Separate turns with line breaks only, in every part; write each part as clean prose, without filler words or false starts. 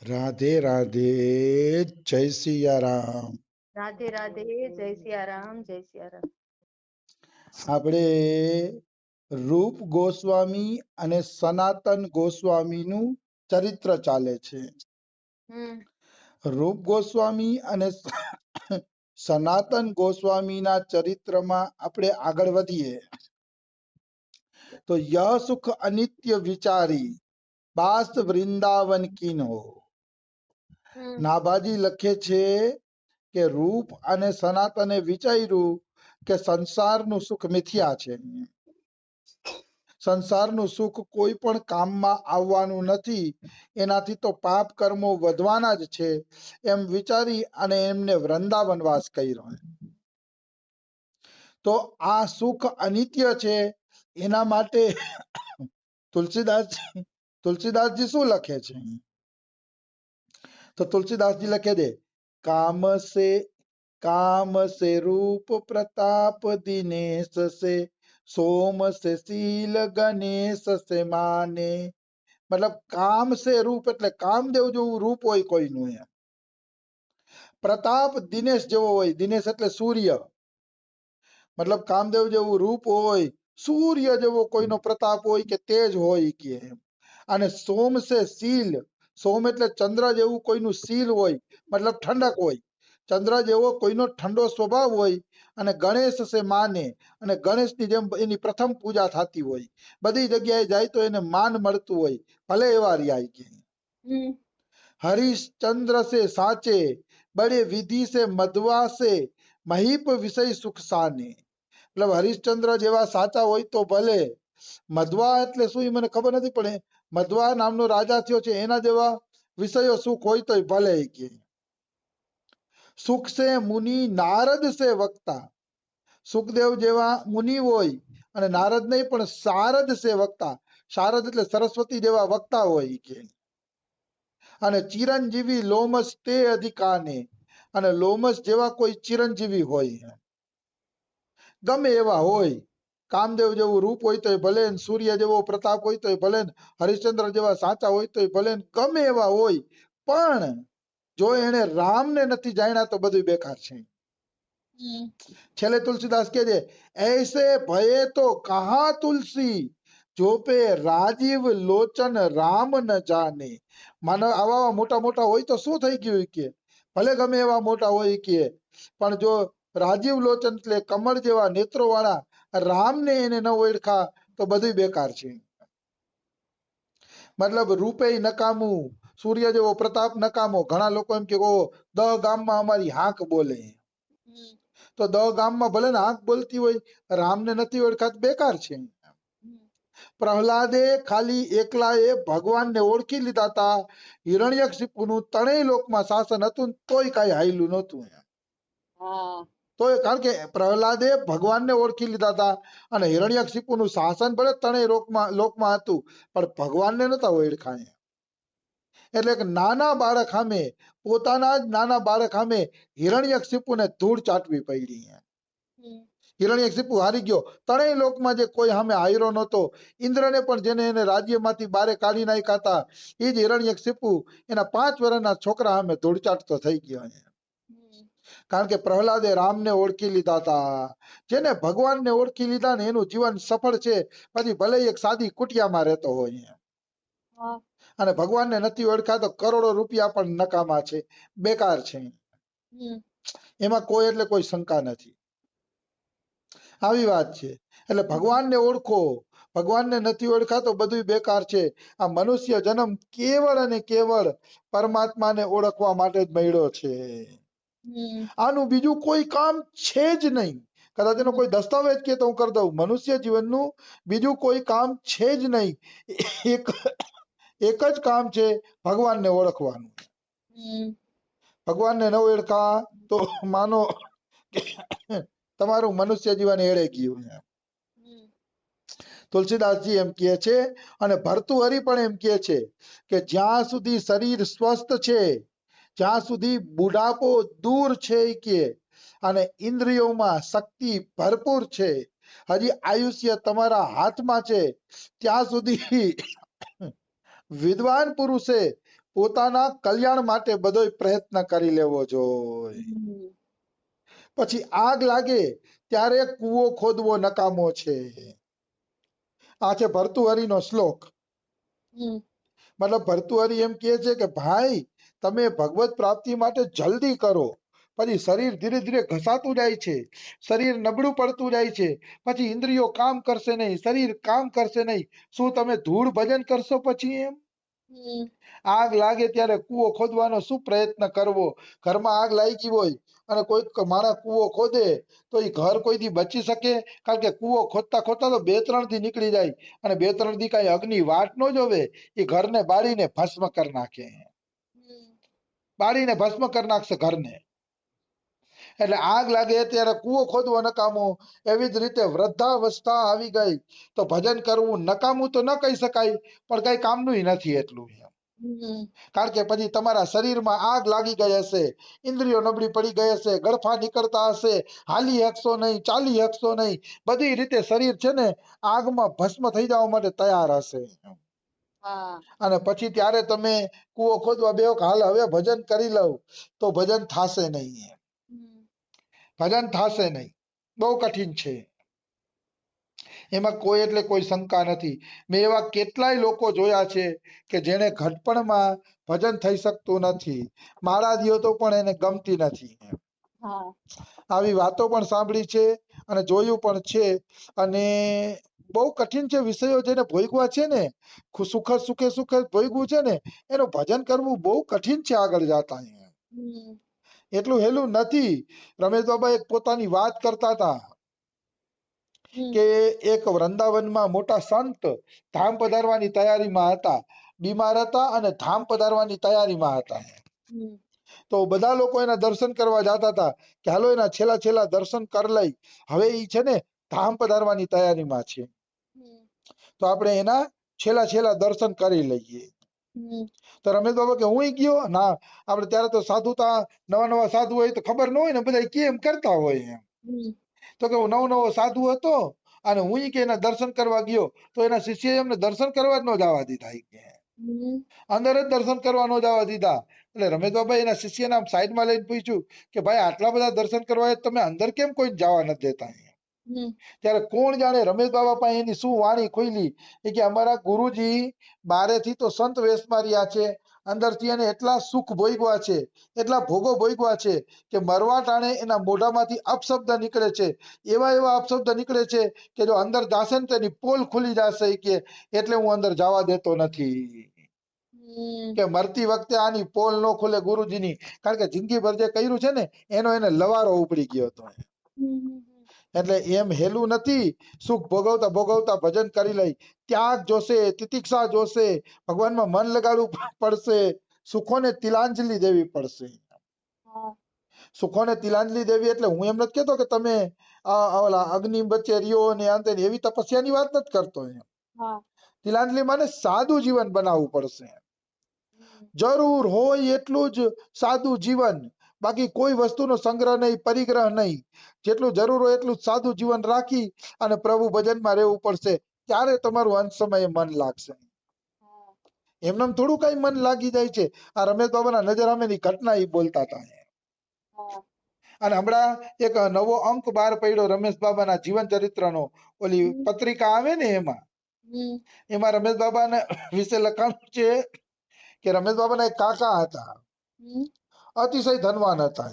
રાધે રાધે, જય સિયારામ.
રાધે રાધે, જય સિયારામ, જય સિયારામ.
આપણે રૂપ ગોસ્વામી અને સનાતન ગોસ્વામીનું ચરિત્ર ચાલે છે. રૂપ ગોસ્વામી અને સનાતન ગોસ્વામીના ચરિત્રમાં આપણે આગળ વધીએ તો યહ સુખ અનિત્ય વિચારી બાસ વૃંદાવન કીનો. નાભાજી લખે છે કે રૂપ અને સનાતને વિચાર્યું કે સંસારનું સુખ મિથ્યા છે. સંસારનું સુખ કોઈ પણ કામમાં આવવાનું નથી, એનાથી તો પાપ કર્મો વધવાના જ છે એમ વિચારી અને એમને વૃંદાવનવાસ કર્યો. તો આ સુખ અનિત્ય છે એના માટે તુલસીદાસજી શું લખે છે? તો તુલસીદાસજી લખે છે, કામ से रूप प्रताप दिनेश से सोम से शील गणेश से माने. મતલબ કામ સે રૂપ એટલે કામદેવ જેવું રૂપ હોય કોઈનું, એમ પ્રતાપ દિનેશ જેવો હોય, દિનેશ એટલે સૂર્ય, મતલબ કામદેવ જેવું રૂપ હોય, સૂર્ય જેવો કોઈનો પ્રતાપ હોય કે તેજ હોય કે એમ. અને સોમ સે શીલ, સોમ એટલે ચંદ્ર જેવું કોઈનું શીલ હોય, મતલબ ઠંડક હોય, ચંદ્ર જેવો કોઈનો ઠંડો સ્વભાવ હોય. અને ગણેશ સે માને, અને ગણેશની જેમ એની પ્રથમ પૂજા થતી હોય, બધી જગ્યાએ જાય તો એને માન મળતું હોય, ભલે એવા રહ્યા કે. હરિશ્ચંદ્ર સે સાચે બડે વિધિ સે મધવા સે મહીપ વિષય સુખ સાને. મતલબ હરિશ્ચંદ્ર જેવા સાચા હોય તો ભલે, મધવા એટલે શું એ મને ખબર નથી, પણ મધવા નામનો રાજા થયો છે, એના જેવા વિષયો સુખ હોય તો ભલે કે. સુખ સે મુનિ નારદ સે વક્તા, સુખદેવ જેવા મુનિ હોય, અને નારદ નહીં પણ શારદ સે વક્તા, શારદ એટલે સરસ્વતી જેવા વક્તા હોય કે. અને ચિરંજીવી લોમસ તે અધિકાને, અને લોમસ જેવા કોઈ ચિરંજીવી હોય, ગમે એવા હોય, કામદેવ જેવું રૂપ હોય તો ભલે, સૂર્ય જેવો પ્રતાપ હોય તો ભલે, હરિશ્ચંદ્ર જેવા સાચા હોય તો ભલે, ગમે એવા હોય, પણ જો એને રામને નથી જાણ્યા તો બધું બેકાર છે. છેલ્લે તુલસીદાસ કહે છે, ऐसे ભયે તો કહા તુલસી જોપે રાજીવ લોચન રામ ન જાને. માનો આવા મોટા મોટા હોય તો શું થઈ ગયું કે, ભલે ગમે એવા મોટા હોય કે, પણ જો રાજીવ લોચન એટલે કમળ જેવા નેત્રો વાળા રામને એને ન ઓળખા તો બધું બેકાર છે. મતલબ રૂપે નકામું, સૂર્ય જેવો પ્રતાપ નકામો. ઘણા લોકો એમ કે 10 ગામમાં અમારી હાંક બોલે, તો 10 ગામમાં ભલે ને હાંક બોલતી હોય, રામને નથી ઓળખાત બેકાર છે. પ્રહલાદે ખાલી એકલાએ ભગવાનને ઓળખી લીધા હતા, હિરણ્યકશિપુનું ત્રણેય લોકમાં શાસન હતું તોય કઈ હાયલું નહોતું. તો કારણ કે પ્રહલાદે ભગવાનને ઓળખી લીધા હતા, અને હિરણ્યકશિપુનું શાસન ભલે ત્રણેય લોકમાં હતું, પણ ભગવાનને નતા ઓળખાય. એટલે કે નાના બાળક સામે, પોતાના જ નાના બાળક સામે હિરણ્યકશિપુને ધૂળ ચાટવી પડી. હિરણ્યકશિપુ હારી ગયો, ત્રણેય લોકમાં જે કોઈ સામે હાર્યો નહોતો. ઇન્દ્રને પણ જેને એને રાજ્યમાંથી બારે કાઢી નાખ્યા હતા, એ જ હિરણ્યકશિપુ એના 5 વર્ષના છોકરા સામે ધૂળ ચાટતો થઈ ગયો. કારણ કે પ્રહલાદે રામને ઓળખી લીધા હતા. જેને ભગવાનને ઓળખી લીધા ને એનું જીવન સફળ છે, પછી ભલે એક સાદી કુટિયામાં રહેતો હોય. અને ભગવાનને નથી ઓળખાતો, કરોડો રૂપિયા પણ નકામા છે, બેકાર છે. એમાં કોઈ એટલે કોઈ શંકા નથી. આવી વાત છે. એટલે ભગવાનને ઓળખો, ભગવાનને નથી ઓળખાતો બધું બેકાર છે. આ મનુષ્ય જન્મ કેવળ અને કેવળ પરમાત્માને ઓળખવા માટે જ મળ્યો છે. આનું બીજું કોઈ કામ છે જ નહીં. કદાચ એનો કોઈ દસ્તાવેજ કે તો હું કરી દઉં, મનુષ્ય જીવનનું બીજું કોઈ કામ છે જ નહીં. એક જ કામ છે, ભગવાનને ઓળખવાનું. ભગવાનને ન ઓળખા તો માનો તમારું મનુષ્ય જીવન એળે ગયું. તુલસીદાસજી એમ કહે છે, અને ભર્તુહરિ પણ એમ કહે છે કે જ્યાં સુધી શરીર સ્વસ્થ છે, જ્યાં સુધી બુઢાપો દૂર છે કે, અને ઇન્દ્રિયોમાં શક્તિ ભરપૂર છે, હજી આયુષ્ય તમારા હાથમાં છે, ત્યાં સુધી વિદ્વાન પુરુષે પોતાના કલ્યાણ માટે બધો પ્રયત્ન કરી લેવો જોઈએ.
હમ.
પછી આગ લાગે ત્યારે કૂવો ખોદવો નકામો છે. આ છે ભર્તુહરિનો શ્લોક.
હમ.
મતલબ ભર્તુહરિ એમ કહે છે કે ભાઈ તમે ભગવત પ્રાપ્તિ માટે જલ્દી કરો. પછી શરીર ધીરે ધીરે ઘસાતું જાય છે, શરીર નબળું પડતું જાય છે, પછી ઇન્દ્રિયો કામ કરશે નહીં, શરીર કામ કરશે નહીં. શું તમે ધૂળ ભજન કરશો પછી એમ?
હમ.
આગ લાગે ત્યારે કૂવો ખોદવાનો શું પ્રયત્ન કરવો? ઘરમાં આગ લાગી હોય અને કોઈક માણસ કૂવો ખોદે તો એ ઘર કોઈ દી બચી શકે? કારણ કે કૂવો ખોદતા ખોદતા તો 2-3 દી નીકળી જાય અને 2-3 દી કઈ અગ્નિ વાટ ન જોવે, એ ઘરને બાળીને ભસ્મ કરી નાખે,
હમ.
બાળીને ભસ્મ કરી નાખશે ઘરને. એટલે આગ લાગે ત્યારે કૂવો ખોદવો નકામો. એવી જ રીતે વૃદ્ધાવસ્થા આવી ગઈ તો ભજન કરવું નકામું તો ન કહી શકાય, પણ કઈ કામનું નથી એટલું.
હમ.
કારણ કે પછી તમારા શરીરમાં આગ લાગી ગઈ હશે, ઇન્દ્રિયો નબળી પડી ગઈ હશે, ગળફા નીકળતા હશે, હાલી શકશો નહીં, ચાલી શકશો નહીં, બધી રીતે શરીર છે ને આગમાં ભસ્મ થઈ જવા માટે તૈયાર હશે.
હા.
અને પછી ત્યારે તમે કૂવો ખોદવા બેહો કે હાલ હવે ભજન કરી લઉં, તો ભજન થાશે નહીં.
હમ.
ભજન થાશે નહીં, બહુ કઠિન છે. એમાં કોઈ એટલે કોઈ શંકા નથી. મેં એવા કેટલાય લોકો જોયા છે કે જેને ઘટપણમાં ભજન થઈ શકતું નથી, માળા દ્યો તો પણ એને ગમતી નથી.
હા.
આવી વાતો પણ સાંભળી છે અને જોયું પણ છે. અને બહુ કઠિન છે વિષયો જેને ભોગવા છે ને, સુખદ સુખે સુખે ભોગવું છે ને, એનું ભજન કરવું બહુ કઠિન છે આગળ જાતા.
હમ.
એટલું હેલું નથી. રમેશ બાબા એક પોતાની વાત કરતા હતા
હમ.
કે એક વૃંદાવનમાં મોટા સંત ધામ પધારવાની તૈયારીમાં હતા, બીમાર હતા અને ધામ પધારવાની તૈયારીમાં હતા.
હમ.
તો બધા લોકો એના દર્શન કરવા જતા હતા કે હાલો એના છેલ્લા છેલ્લા દર્શન કરી લઈ, હવે ઈ છે ને ધામ પધારવાની તૈયારીમાં છે,
હમ.
તો આપણે એના છેલ્લા છેલ્લા દર્શન કરી લઈએ.
હમ.
તો રમેશ બાબા કે હું ગયો ના, આપણે ત્યારે તો સાધુતા નવા નવા સાધુ હોય તો ખબર ન હોય ને, બધા કેમ કરતા હોય એમ.
હમ.
તો કે હું નવો નવો સાધુ હતો અને હું કે એના દર્શન કરવા ગયો તો એના શિષ્યએ એમને દર્શન કરવા જ ન જવા દીધા.
હમ.
અંદર જ દર્શન કરવા ન જવા દીધા. એટલે રમેશ બાબા એના શિષ્યને આમ સાઈડમાં લઈને પૂછ્યું કે ભાઈ આટલા બધા દર્શન કરવા તમે અંદર કેમ કોઈ જવા નથી દેતા?
હમ.
ત્યારે કોણ જાણે રમેશ બાબા પાસે એની શું વાણી ખુલી કે અમારા ગુરુજી બારેથી તો સંત વેશમાં રહ્યા છે, અંદરથી એને એટલા સુખ ભોગવા છે, એટલા ભોગો ભોગવા છે કે મરવા ટાણે એના મોઢામાંથી અપશબ્દ નીકળે છે, એવા એવા અપશબ્દ નીકળે છે કે જો અંદર જાશે ને તેની પોલ ખુલી જશે કે એટલે હું અંદર જવા દેતો નથી. કે મરતી વખતે આની પોલ ન ખુલે ગુરુજીની, કારણ કે જિંદગીભર જે કર્યું છે ને એનો એને લવારો ઉપડી ગયો હતો. એટલે એમ હેલું નથી. સુખ ભોગવતા ભોગવતા ભજન કરી લઈ. ત્યાગ જોશે, તિતિક્ષા જોશે, ભગવાનમાં મન લગાડવું પડશે, સુખોને તિલાંજલિ દેવી પડશે. સુખોને તિલાંજલિ દેવી એટલે હું એમ નથી કેતો કે તમે અગ્નિ વચ્ચે રહ્યો ને અંતે એવી તપસ્યાની વાત નથી કરતો. તિલાંજલિ માને સાદું જીવન બનાવવું પડશે. જરૂર હોય એટલું જ સાદું જીવન, બાકી કોઈ વસ્તુનો સંગ્રહ નહીં, પરિગ્રહ નહીં. જેટલું જરૂર હોય એટલું સાદું જીવન રાખી અને પ્રભુ ભજનમાં રહેવું પડશે, ત્યારે તમારું અંત સમયે મન લાગશે. એમને થોડું કઈ મન લાગી જાય છે. આ રમેશ બાબાના નજર સામેની ઘટના એ બોલતા હતા. અને હમણાં એક નવો અંક બહાર પડ્યો રમેશ બાબાના જીવન ચરિત્રનો, ઓલી પત્રિકા આવે ને એમાં રમેશ બાબાને વિશે લખાણું છે કે રમેશ બાબાના એક કાકા હતા, અતિશય ધનવાન હતા.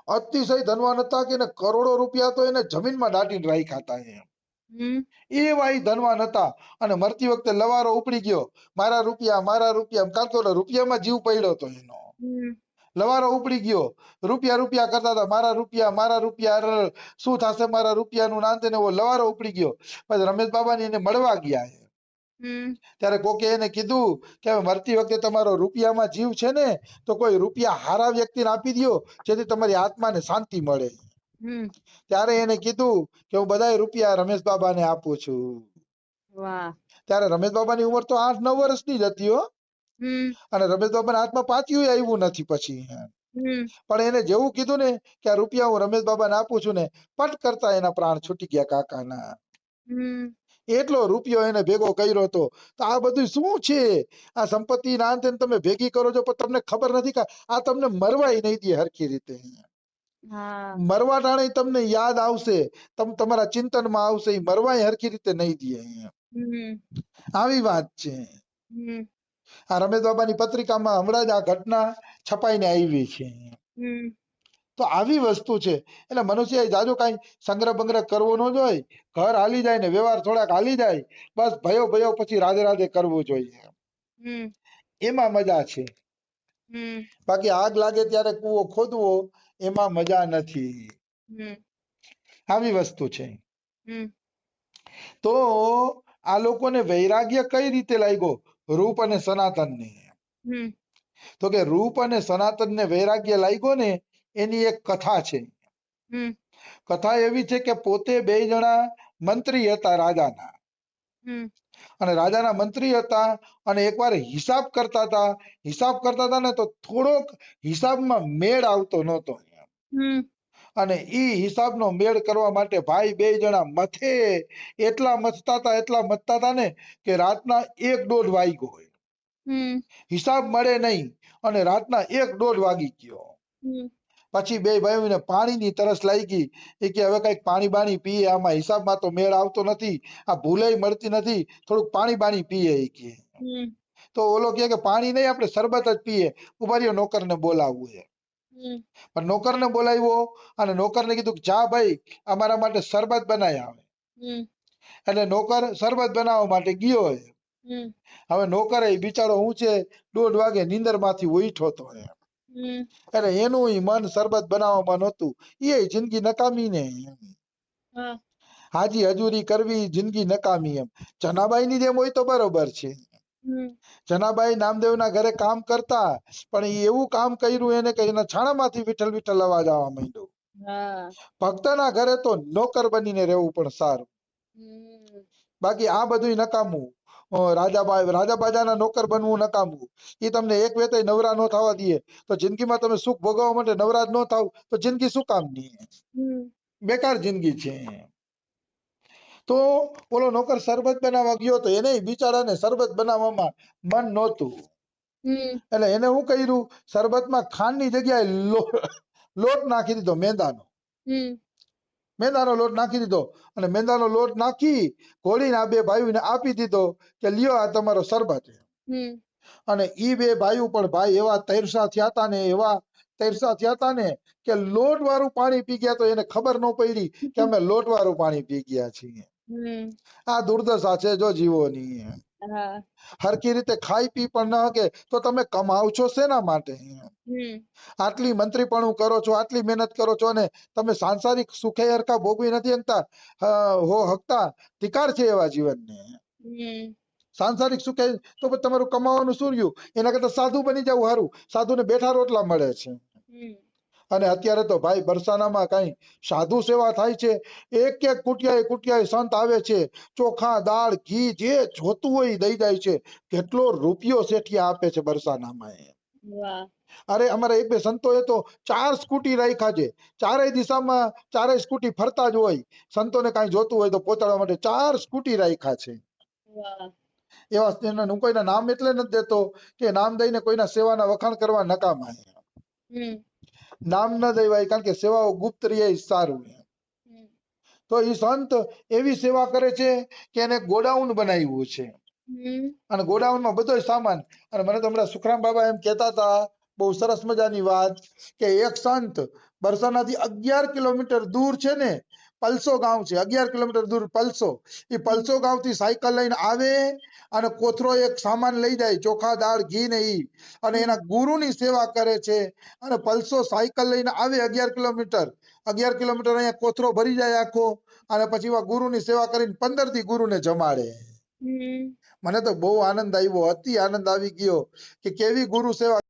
અતિશય ધનવાન હતા કે એને કરોડો રૂપિયા તો એને જમીનમાં દાટીને રાખ્યા હતા. એવા ધનવાન હતા અને મરતી વખતે લવારો ઉપડી ગયો, મારા રૂપિયા મારા રૂપિયા, કારણ કે રૂપિયામાં જીવ પડ્યો હતો એનો. લવારો ઉપડી ગયો, રૂપિયા રૂપિયા કરતા હતા, મારા રૂપિયા મારા રૂપિયા, શું થશે મારા રૂપિયાનું નામ, તેને એવો લવારો ઉપડી ગયો. પછી રમેશ બાબાને એને મળવા ગયા. ત્યારે કોકે એને કીધું કે મરતી વખતે તમારો રૂપિયામાં જીવ છે ને, તો કોઈ રૂપિયા હારા વ્યક્તિને આપી દો જેથી તમારી આત્માને શાંતિ મળે. ત્યારે એને કીધું કે હું બધા રૂપિયા રમેશ બાબાને આપું છું. ત્યારે રમેશ બાબાની ઉંમર તો 8-9 વર્ષની જ હતી હો. અને રમેશ બાબાના હાથમાં પાટિયું આવ્યું નથી પછી. પણ એને જેવું કીધું ને કે આ રૂપિયા હું રમેશ બાબાને આપું છું ને, પટ કરતા એના પ્રાણ છૂટી ગયા કાકાના. એટલો રૂપિયો એને ભેગો કર્યો હતો. તો આ બધું શું છે? આ સંપત્તિ ના અંતે તમે ભેગી કરો છો પણ તમને ખબર નથી કે આ તમને મરવાય નહીં દે હરખી રીતે.
હા
મરવા ટાણે તમને યાદ આવશે, તમારા ચિંતનમાં આવશે, ઈ મરવાય હરખી રીતે નહીં દે.
હમ
આવી વાત છે.
હમ
આ રમેશ બાબાની પત્રિકામાં હમણાં જ આ ઘટના છપાઈને આવી છે.
હમ
તો આવી વસ્તુ છે. એટલે મનુષ્ય જાજો કાંઈ સંગ્રહ બંગ્રહ કરવો ન જોઈએ. ઘર હાલી જાય ને વ્યવહાર થોડાક હાલી જાય, બસ ભયો ભયો પછી રાધે રાધે કરવું જોઈએ.
હમ
એમાં મજા છે.
હમ
બાકી આગ લાગે ત્યારે કૂવો ખોદવો એમાં મજા નથી.
હમ
આવી વસ્તુ છે.
હમ
તો આ લોકોને વૈરાગ્ય કઈ રીતે લાગ્યો? રૂપ અને સનાતન ને.
હમ
તો કે રૂપ અને સનાતન ને વૈરાગ્ય લાગ્યો ને એની એક કથા છે.
હમ
કથા એવી છે કે પોતે બે જણા મંત્રી હતા રાજાના.
હમ
અને રાજાના મંત્રી હતા અને એકવાર હિસાબ કરતા હતા. હિસાબ કરતા હતા ને તો થોડોક હિસાબમાં મેળ આવતો નહોતો.
હમ
અને ઈ હિસાબનો મેળ કરવા માટે ભાઈ બે જણા મથે, એટલા મથતા હતા ને કે રાતના 1-1.5 વાગ્યો હોય.
હમ
હિસાબ મળે નહીં અને રાતના 1-1.5 વાગી ગયો.
હમ
પછી બે ભાઈઓને પાણીની તરસ લાગી. એ કે હવે કઈક પાણી બાણી પીએ, આમાં હિસાબમાં તો મેળ આવતો નથી, આ ભૂલેય મળતી નથી, થોડુંક પાણી બાણી પીએ. એ કે
હમ
તો ઓલો કે પાણી નહીં, આપણે શરબત જ પીએ. ઉભા રહ્યો, નોકરને બોલાવવું છે.
હમ
પણ નોકરને બોલાવ્યો અને નોકરને કીધું કે જા ભાઈ અમારા માટે શરબત બનાવી આવે.
હમ
એટલે નોકર શરબત બનાવવા માટે ગયો.
હમ
હવે નોકર એ બિચારો હું છે 1:30 વાગે નીંદરમાંથી ઉઠ્યો હતો.
હમ
એટલે એનું મન શરબત બનાવવામાં નહોતું. એ જિંદગી નકામી ને.
હા
હાજી હજૂરી કરવી જિંદગી નકામી. એમ જનાબાઈની જેમ હોય તો બરોબર છે.
હમ
જનાબાઈ નામદેવના ઘરે કામ કરતા, પણ એ એવું કામ કર્યું એને કે એના છાણામાંથી વિઠ્ઠલ વિઠ્ઠલ અવાજ આવવા માંડ્યો.
હા
ભક્તના ઘરે તો નોકર બનીને રહેવું પણ સારું.
હમ
બાકી આ બધું નકામું. રાજા બાજાના નોકર બનવું નકામું. એ તમને એક વેતય નવરા ન થવા દે તો જિંદગીમાં તમે સુખ ભોગવવા માટે નવરા જ ન થાવ તો જિંદગી શું કામની?
હમ
બેકાર જિંદગી છે. તો ઓલો નોકર શરબત બનાવવા ગયો તો એને બિચારાને શરબત બનાવવામાં મન નહોતું.
હમ
એટલે એને શું કર્યું, શરબતમાં ખાંડની જગ્યાએ લોટ નાખી દીધો, મેંદાનો.
હમ
મેંદાનો લોટ નાખી દીધો અને મેંદાનો લોટ નાખી ઘોળીને આ બે ભાઈઓને આપી દીધો કે લ્યો આ તમારો શરબત.
હમ
અને ઈ બે ભાઈઓ પણ ભાઈ એવા તરસા થયા હતા ને કે લોટ વાળું પાણી પી ગયા તો એને ખબર ન પડી કે અમે લોટ વાળું પાણી પી ગયા છીએ.
હમ
આ દુર્દશા છે જો જીવોની.
હા
હરખી રીતે ખાઈ પી પણ ન શકે તો તમે કમાવ છો શેના માટે?
હમ
આટલી મંત્રીપણું કરો છો, આટલી મહેનત કરો છો અને તમે સાંસારિક સુખે હરખા ભોગવી નથી હકતા. ધિકાર છે એવા જીવનને.
હમ
સાંસારિક સુખે તો પછી તમારું કમાવાનું શું રહ્યું? એના કરતા સાધુ બની જવું સારું. સાધુને બેઠા રોટલા મળે છે.
હમ
અને અત્યારે તો ભાઈ બરસાનામાં કઈ સાધુ સેવા થાય છે. એક એક કુટિયાએ સંત આવે છે. ચોખા, દાળ, ઘી જે જોતું હોય એ દઈ જાય છે. કેટલો રૂપિયો શેઠિયા આપે છે બરસાનામાં.
વાહ
અરે અમારા એક બે સંતોએ તો 4 સ્કૂટી રાખ્યા છે. ચારેય દિશામાં ચારેય સ્કૂટી ફરતા જ હોય. સંતોને કાંઈ જોતું હોય તો પહોંચાડવા માટે 4 સ્કૂટી રાખ્યા છે.
વાહ
એવા હું કોઈના નામ એટલે નથી દેતો કે નામ દઈને કોઈના સેવાના વખાણ કરવા નકામા.
હમ
નામ ન દેવાય કારણ કે સેવાઓ ગુપ્ત રહે સારું.
હમ
તો એ સંત એવી સેવા કરે છે કે એને ગોડાઉન બનાવ્યું છે.
હમ
અને ગોડાઉનમાં બધો સામાન. અને મને તો હમણાં સુખરામ બાબા એમ કહેતા હતા, બહુ સરસ મજાની વાત, કે એક સંત બરસાનાથી 11 કિલોમીટર દૂર છે ને, પલસો ગામ છે, 11 કિલોમીટર દૂર પલસો. એ પલસો ગામથી સાયકલ લઈને આવે અને કોથરો એક સામાન લઈ જાય, ચોખા, દાળ, ઘી ને ઈ, અને એના ગુરુની સેવા કરે છે. અને પલસો સાયકલ લઈને આવે 11 કિલોમીટર. 11 કિલોમીટર અહીંયા કોથરો ભરી જાય આખો. અને પછી ગુરુની સેવા કરીને 15 દી ગુરુને જમાડે.
હમ
મને તો બહુ આનંદ આવ્યો, અતિ આનંદ આવી ગયો કે કેવી ગુરુ સેવા.